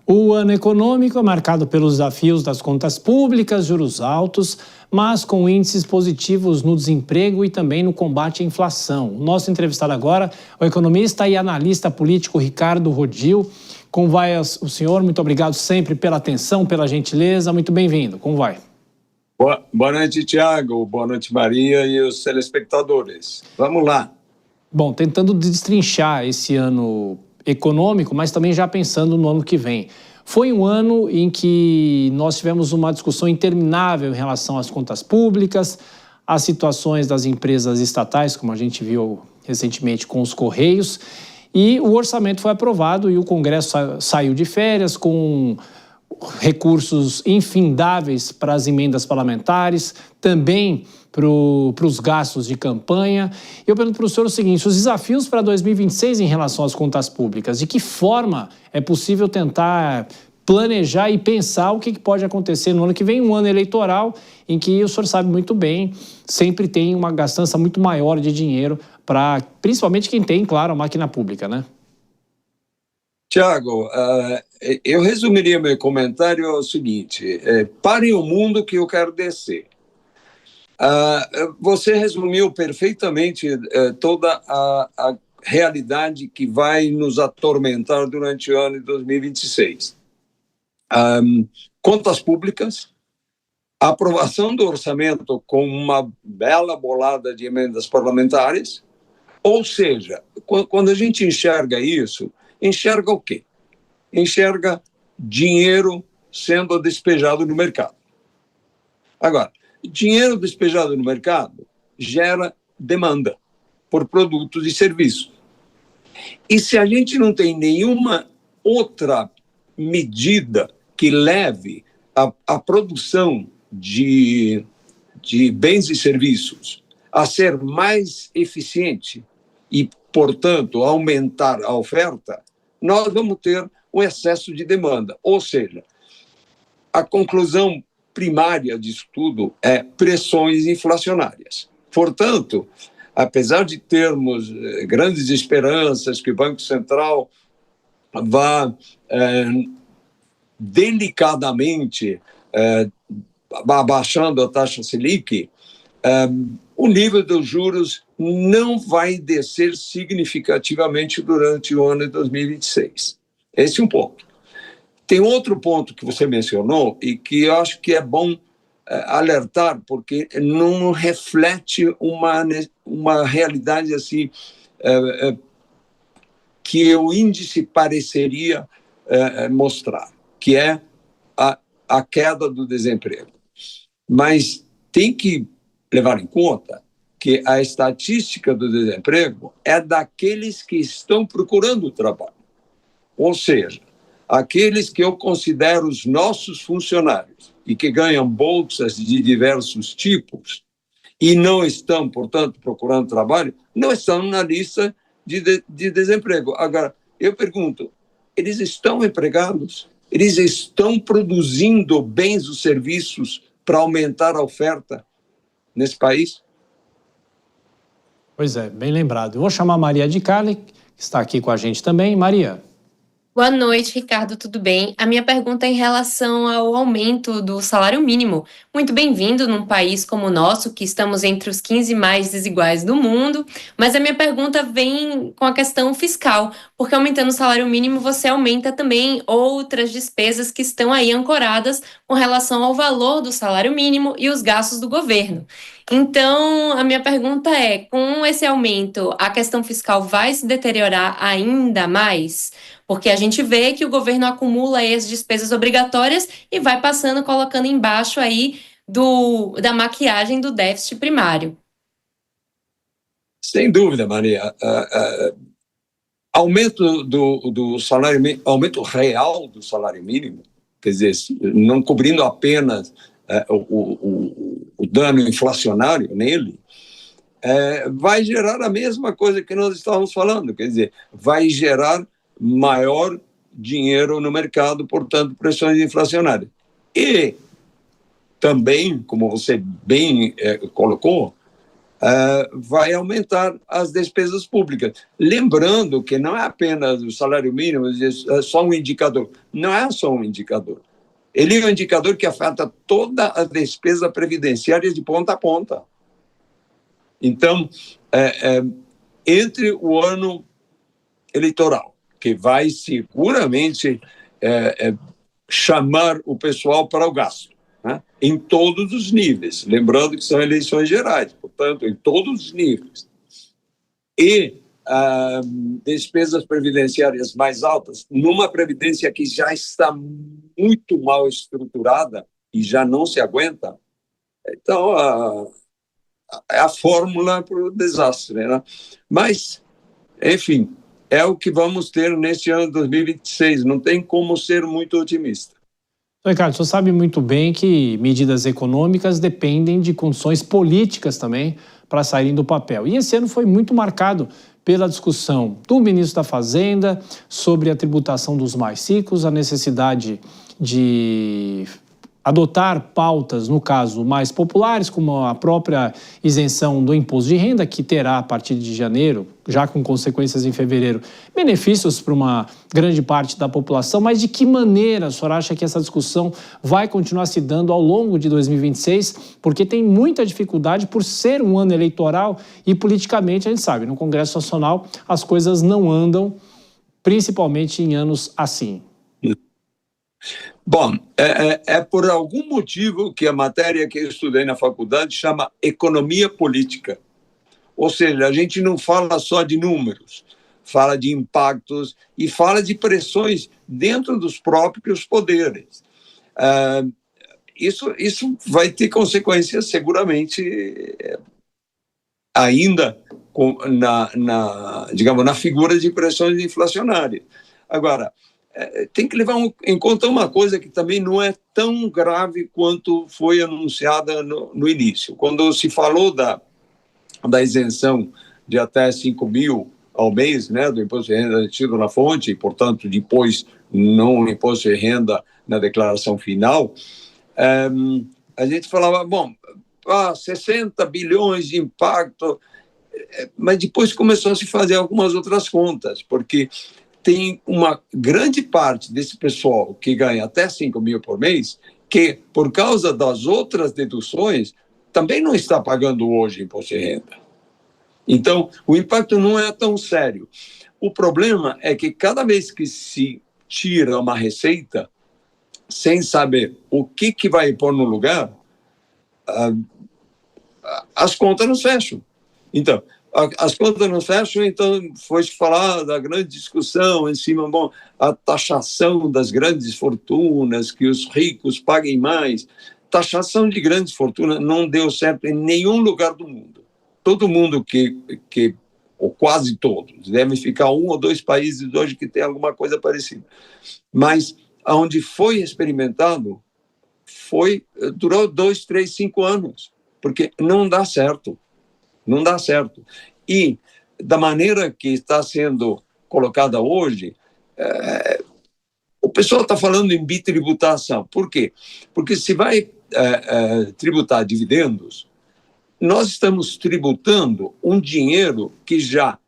O ano econômico é marcado pelos desafios das contas públicas, juros altos, mas com índices positivos no desemprego e também no combate à inflação. O nosso entrevistado agora é o economista e analista político Ricardo Rodil. Como vai o senhor? Muito obrigado sempre pela atenção, pela gentileza. Muito bem-vindo. Como vai? Boa noite, Tiago. Boa noite, Maria e os telespectadores. Vamos lá. Bom, tentando destrinchar esse ano econômico, mas também já pensando no ano que vem. Foi um ano em que nós tivemos uma discussão interminável em relação às contas públicas, às situações das empresas estatais, como a gente viu recentemente com os Correios, e o orçamento foi aprovado e o Congresso saiu de férias com recursos infindáveis para as emendas parlamentares, também para os gastos de campanha. Eu pergunto para o senhor o seguinte: os desafios para 2026 em relação às contas públicas, de que forma é possível tentar planejar e pensar o que pode acontecer no ano que vem, um ano eleitoral, em que o senhor sabe muito bem, sempre tem uma gastança muito maior de dinheiro para, principalmente quem tem, claro, a máquina pública, né? Tiago, eu resumiria meu comentário ao seguinte: parem o mundo que eu quero descer. Você resumiu perfeitamente toda a realidade que vai nos atormentar durante o ano de 2026. Contas públicas, a aprovação do orçamento com uma bela bolada de emendas parlamentares, ou seja, quando a gente enxerga isso, enxerga o quê? Enxerga dinheiro sendo despejado no mercado. Agora, dinheiro despejado no mercado gera demanda por produtos e serviços. E se a gente não tem nenhuma outra medida que leve a produção de bens e serviços a ser mais eficiente e, portanto, aumentar a oferta, nós vamos ter um excesso de demanda. Ou seja, a conclusão primária disso tudo é pressões inflacionárias. Portanto, apesar de termos grandes esperanças que o Banco Central vá delicadamente abaixando a taxa Selic, o nível dos juros não vai descer significativamente durante o ano de 2026. Esse é um ponto. Tem outro ponto que você mencionou e que eu acho que é bom alertar, porque não reflete uma realidade assim que o índice pareceria mostrar, que é a queda do desemprego. Mas tem que levar em conta que a estatística do desemprego é daqueles que estão procurando trabalho. Ou seja, aqueles que eu considero os nossos funcionários e que ganham bolsas de diversos tipos e não estão, portanto, procurando trabalho, não estão na lista de desemprego. Agora, eu pergunto, eles estão empregados? Eles estão produzindo bens ou serviços para aumentar a oferta nesse país? Pois é, bem lembrado. Eu vou chamar a Maria de Carli, que está aqui com a gente também. Maria. Boa noite, Ricardo, tudo bem? A minha pergunta é em relação ao aumento do salário mínimo. Muito bem-vindo num país como o nosso, que estamos entre os 15 mais desiguais do mundo, mas a minha pergunta vem com a questão fiscal, porque aumentando o salário mínimo você aumenta também outras despesas que estão aí ancoradas com relação ao valor do salário mínimo e os gastos do governo. Então, a minha pergunta é, com esse aumento, a questão fiscal vai se deteriorar ainda mais? Porque a gente vê que o governo acumula aí as despesas obrigatórias e vai passando, colocando embaixo aí da maquiagem do déficit primário. Sem dúvida, Maria. Aumento do salário mínimo, aumento real do salário mínimo, quer dizer, não cobrindo apenas o dano inflacionário nele, vai gerar a mesma coisa que nós estávamos falando, quer dizer, vai gerar maior dinheiro no mercado, portanto, pressões inflacionárias. E também, como você bem colocou, vai aumentar as despesas públicas. Lembrando que não é apenas o salário mínimo, é só um indicador. Não é só um indicador. Ele é um indicador que afeta toda a despesa previdenciária de ponta a ponta. Então, entre o ano eleitoral, que vai seguramente chamar o pessoal para o gasto, né, em todos os níveis, lembrando que são eleições gerais, portanto, em todos os níveis, e despesas previdenciárias mais altas, numa previdência que já está muito mal estruturada e já não se aguenta, então é a fórmula para o desastre, né? Mas, enfim, é o que vamos ter neste ano de 2026, não tem como ser muito otimista. Ricardo, o senhor sabe muito bem que medidas econômicas dependem de condições políticas também para saírem do papel. E esse ano foi muito marcado pela discussão do ministro da Fazenda sobre a tributação dos mais ricos, a necessidade de adotar pautas, no caso, mais populares, como a própria isenção do imposto de renda, que terá, a partir de janeiro, já com consequências em fevereiro, benefícios para uma grande parte da população. Mas de que maneira a senhora acha que essa discussão vai continuar se dando ao longo de 2026? Porque tem muita dificuldade por ser um ano eleitoral e, politicamente, a gente sabe, no Congresso Nacional as coisas não andam, principalmente em anos assim. Bom, é por algum motivo que a matéria que eu estudei na faculdade chama economia política. Ou seja, a gente não fala só de números, fala de impactos e fala de pressões dentro dos próprios poderes. Isso vai ter consequências seguramente ainda digamos, na figura de pressões inflacionárias. Agora, tem que levar em conta uma coisa que também não é tão grave quanto foi anunciada no início. Quando se falou da isenção de até 5 mil ao mês, né, do imposto de renda retido na fonte, e, portanto, depois não imposto de renda na declaração final, a gente falava, bom, 60 bilhões de impacto, mas depois começou a se fazer algumas outras contas, porque tem uma grande parte desse pessoal que ganha até 5 mil por mês, que, por causa das outras deduções, também não está pagando hoje imposto de renda. Então, o impacto não é tão sério. O problema é que cada vez que se tira uma receita, sem saber o que vai pôr no lugar, as contas não fecham. Então, as contas não fecham, então foi-se falar da grande discussão em cima, bom, a taxação das grandes fortunas, que os ricos paguem mais. Taxação de grandes fortunas não deu certo em nenhum lugar do mundo. Todo mundo ou quase todos, devem ficar 1 ou 2 países hoje que tem alguma coisa parecida. Mas onde foi experimentado, durou 2, 3, 5 anos, porque não dá certo. Não dá certo. E, da maneira que está sendo colocada hoje, o pessoal está falando em bitributação. Por quê? Porque se vai tributar dividendos, nós estamos tributando um dinheiro que já,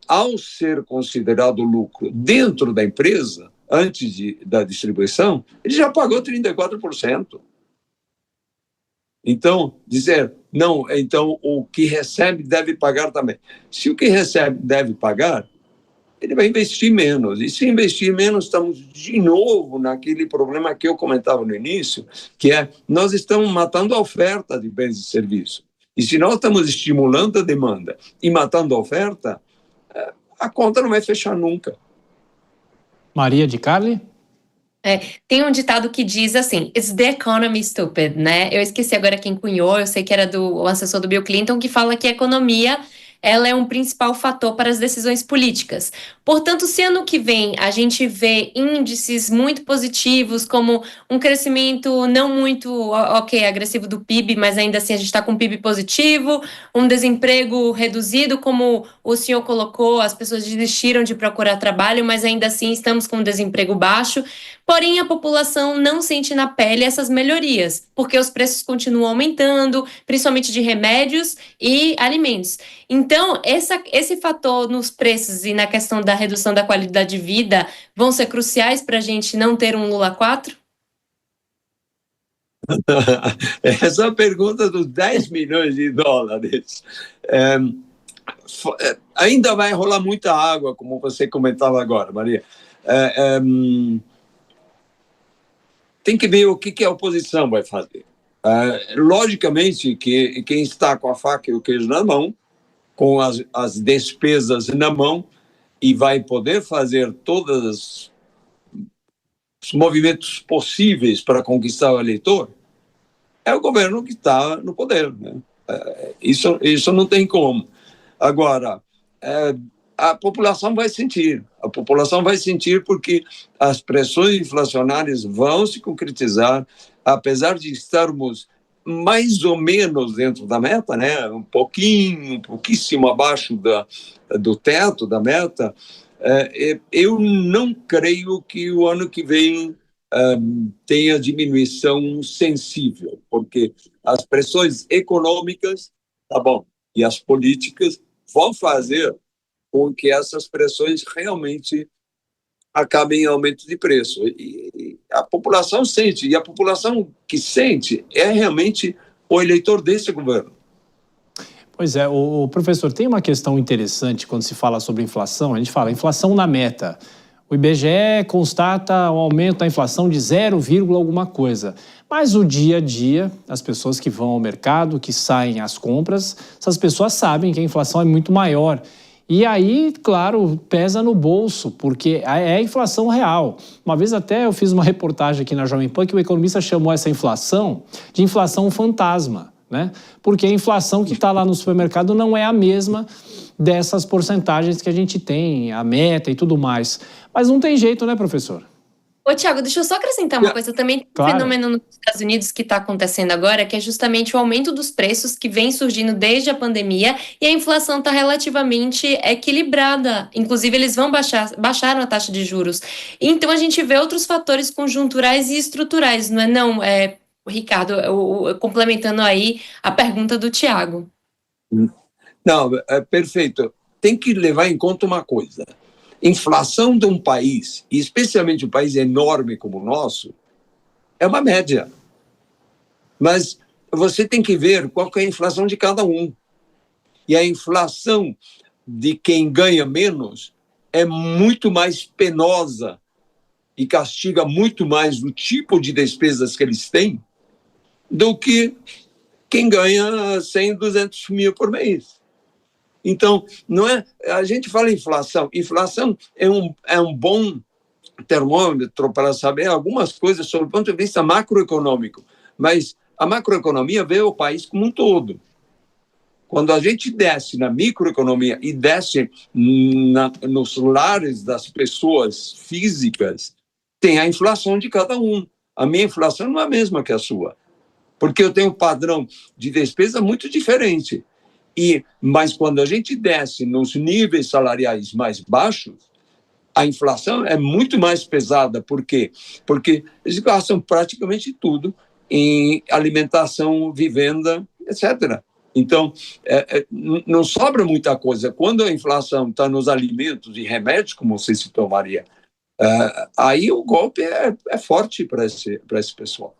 ao ser considerado lucro dentro da empresa, antes da distribuição, ele já pagou 34%. Então, dizer, não, então o que recebe deve pagar também. Se o que recebe deve pagar, ele vai investir menos. E se investir menos, estamos de novo naquele problema que eu comentava no início, que é, nós estamos matando a oferta de bens e serviços. E se nós estamos estimulando a demanda e matando a oferta, a conta não vai fechar nunca. Maria de Carli? Tem um ditado que diz assim, it's the economy stupid, né? Eu esqueci agora quem cunhou, eu sei que era o assessor do Bill Clinton, que fala que a economia ela é um principal fator para as decisões políticas. Portanto, se ano que vem a gente vê índices muito positivos, como um crescimento não muito, agressivo do PIB, mas ainda assim a gente está com um PIB positivo, um desemprego reduzido, como o senhor colocou, as pessoas desistiram de procurar trabalho, mas ainda assim estamos com um desemprego baixo. Porém, a população não sente na pele essas melhorias, porque os preços continuam aumentando, principalmente de remédios e alimentos. Então, esse fator nos preços e na questão da redução da qualidade de vida vão ser cruciais para a gente não ter um Lula 4? Essa pergunta dos 10 milhões de dólares. Ainda vai rolar muita água, como você comentava agora, Maria. Tem que ver o que a oposição vai fazer. Logicamente que quem está com a faca e o queijo na mão, com as despesas na mão, e vai poder fazer todos os movimentos possíveis para conquistar o eleitor, é o governo que está no poder, né? Isso não tem como. Agora, a população vai sentir. A população vai sentir porque as pressões inflacionárias vão se concretizar, apesar de estarmos mais ou menos dentro da meta, né? Um pouquíssimo abaixo do teto da meta. Eu não creio que o ano que vem tenha diminuição sensível, porque as pressões econômicas, tá bom, e as políticas vão fazer com que essas pressões realmente acabem em aumento de preço. E a população sente, e a população que sente é realmente o eleitor desse governo. Pois é, o professor, tem uma questão interessante quando se fala sobre inflação. A gente fala inflação na meta. O IBGE constata um aumento da inflação de 0, alguma coisa. Mas o dia a dia, as pessoas que vão ao mercado, que saem às compras, essas pessoas sabem que a inflação é muito maior. E aí, claro, pesa no bolso, porque é a inflação real. Uma vez até eu fiz uma reportagem aqui na Jovem Pan que o economista chamou essa inflação de inflação fantasma, né? Porque a inflação que está lá no supermercado não é a mesma dessas porcentagens que a gente tem, a meta e tudo mais. Mas não tem jeito, né, professor? Ô, Thiago, deixa eu só acrescentar uma coisa também. Claro. Um fenômeno nos Estados Unidos que está acontecendo agora, que é justamente o aumento dos preços que vem surgindo desde a pandemia e a inflação está relativamente equilibrada. Inclusive, eles baixaram a taxa de juros. Então, a gente vê outros fatores conjunturais e estruturais, não é, Ricardo, complementando aí a pergunta do Thiago. Não, perfeito. Tem que levar em conta uma coisa. Inflação de um país, e especialmente um país enorme como o nosso, é uma média. Mas você tem que ver qual que é a inflação de cada um. E a inflação de quem ganha menos é muito mais penosa e castiga muito mais o tipo de despesas que eles têm do que quem ganha 100, 200 mil por mês. Então, não é, a gente fala inflação. Inflação é um bom termômetro para saber algumas coisas sobre o ponto de vista macroeconômico, mas a macroeconomia vê o país como um todo. Quando a gente desce na microeconomia e desce nos lares das pessoas físicas, tem a inflação de cada um. A minha inflação não é a mesma que a sua, porque eu tenho um padrão de despesa muito diferente. Mas quando a gente desce nos níveis salariais mais baixos, a inflação é muito mais pesada. Por quê? Porque eles gastam praticamente tudo em alimentação, vivenda, etc. Então, não sobra muita coisa. Quando a inflação está nos alimentos e remédios, como você citou, Maria, aí o golpe é forte para esse pessoal.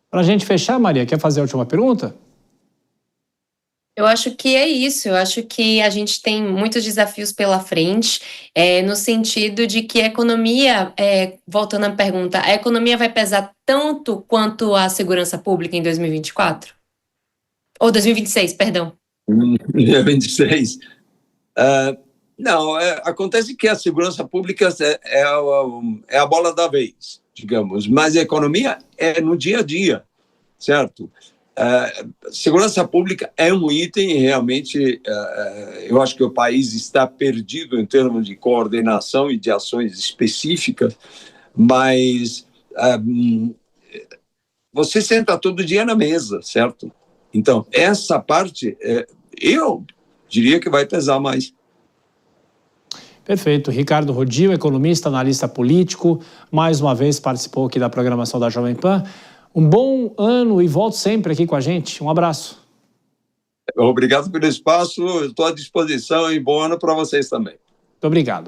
Para a gente fechar, Maria, quer fazer a última pergunta? Eu acho que é isso, eu acho que a gente tem muitos desafios pela frente, no sentido de que a economia, voltando à pergunta, a economia vai pesar tanto quanto a segurança pública em 2024? Ou 2026, perdão. 2026. Não, acontece que a segurança pública é a bola da vez, digamos, mas a economia é no dia a dia, certo? Segurança pública é um item e realmente eu acho que o país está perdido em termos de coordenação e de ações específicas, mas você senta todo dia na mesa, certo? Então, essa parte, eu diria que vai pesar mais. Perfeito. Ricardo Rodil, economista, analista político, mais uma vez participou aqui da programação da Jovem Pan. Um bom ano e volte sempre aqui com a gente. Um abraço. Obrigado pelo espaço, estou à disposição e bom ano para vocês também. Muito obrigado.